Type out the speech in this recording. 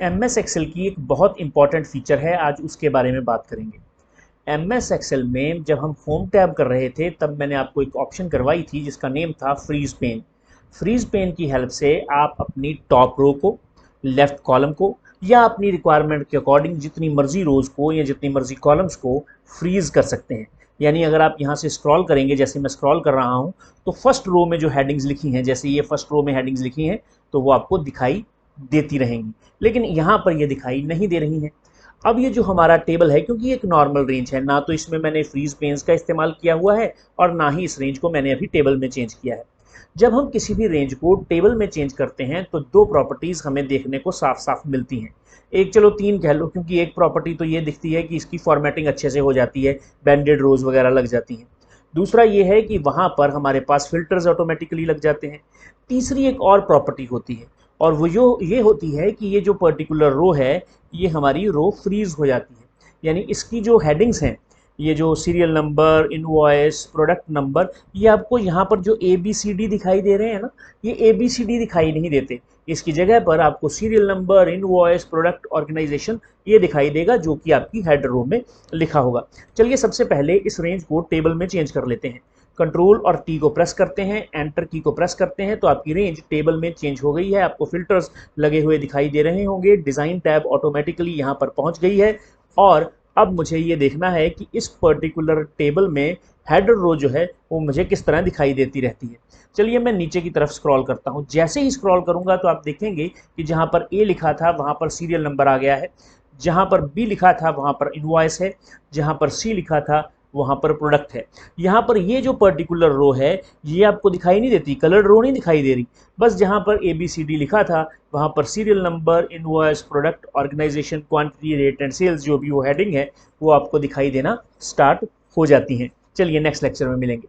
MS Excel की एक बहुत इंपॉर्टेंट फीचर है, आज उसके बारे में बात करेंगे। एमएस एक्सेल में जब हम होम टैब कर रहे थे तब मैंने आपको एक ऑप्शन करवाई थी जिसका नेम था फ्रीज पेन। फ्रीज पेन की हेल्प से आप अपनी टॉप रो को, लेफ्ट कॉलम को या अपनी रिक्वायरमेंट के अकॉर्डिंग जितनी मर्जी रोज को या जितनी मर्जी कॉलम्स को फ्रीज कर सकते हैं। यानी अगर आप यहाँ से स्क्रॉल करेंगे, जैसे मैं स्क्रॉल कर रहा हूँ, तो फर्स्ट रो में जो हेडिंग्स लिखी हैं, जैसे ये फर्स्ट रो में हेडिंग्स लिखी हैं, तो वो आपको दिखाई देती रहेंगी, लेकिन यहाँ पर ये दिखाई नहीं दे रही हैं। अब ये जो हमारा टेबल है, क्योंकि एक नॉर्मल रेंज है, ना तो इसमें मैंने फ्रीज पेन्स का इस्तेमाल किया हुआ है और ना ही इस रेंज को मैंने अभी टेबल में चेंज किया है। जब हम किसी भी रेंज को टेबल में चेंज करते हैं तो दो प्रॉपर्टीज़ हमें देखने को साफ साफ मिलती हैं। एक, चलो तीन कह लो, क्योंकि एक प्रॉपर्टी तो ये दिखती है कि इसकी फॉर्मेटिंग अच्छे से हो जाती है, बैंडेड रोज वगैरह लग जाती हैं। दूसरा ये है कि वहाँ पर हमारे पास फिल्टर्स ऑटोमेटिकली लग जाते हैं। तीसरी एक और प्रॉपर्टी होती है, और वो जो ये होती है कि ये जो पर्टिकुलर रो है, ये हमारी रो फ्रीज हो जाती है। यानी इसकी जो हेडिंग्स हैं, ये जो serial number, invoice, product number, ये आपको यहाँ पर जो ए बी सी डी दिखाई दे रहे हैं ना, ये ए बी सी डी दिखाई नहीं देते। इसकी जगह पर आपको serial number, invoice, product, organisation ये दिखाई देगा, जो कि आपकी हेड रो में लिखा होगा। चलिए सबसे पहले इस रेंज को टेबल में चेंज कर लेते हैं। कंट्रोल और टी को प्रेस करते हैं, एंटर की को प्रेस करते हैं, तो आपकी रेंज टेबल में चेंज हो गई है। आपको फिल्टर्स लगे हुए दिखाई दे रहे होंगे, डिज़ाइन टैब ऑटोमेटिकली यहाँ पर पहुँच गई है। और अब मुझे ये देखना है कि इस पर्टिकुलर टेबल में हेडर रो जो है वो मुझे किस तरह दिखाई देती रहती है। चलिए मैं नीचे की तरफ स्क्रॉल करता हूँ। जैसे ही स्क्रॉल करूँगा तो आप देखेंगे कि जहाँ पर ए लिखा था वहाँ पर सीरियल नंबर आ गया है, जहाँ पर बी लिखा था वहाँ पर इनवॉइस है, जहाँ पर सी लिखा था वहाँ पर प्रोडक्ट है। यहाँ पर ये जो पर्टिकुलर रो है ये आपको दिखाई नहीं देती, कलर्ड रो नहीं दिखाई दे रही। बस जहाँ पर ए बी सी डी लिखा था वहाँ पर serial number, invoice, product, organisation, quantity, rate and sales, जो भी वो हेडिंग है वो आपको दिखाई देना स्टार्ट हो जाती हैं। चलिए नेक्स्ट लेक्चर में मिलेंगे।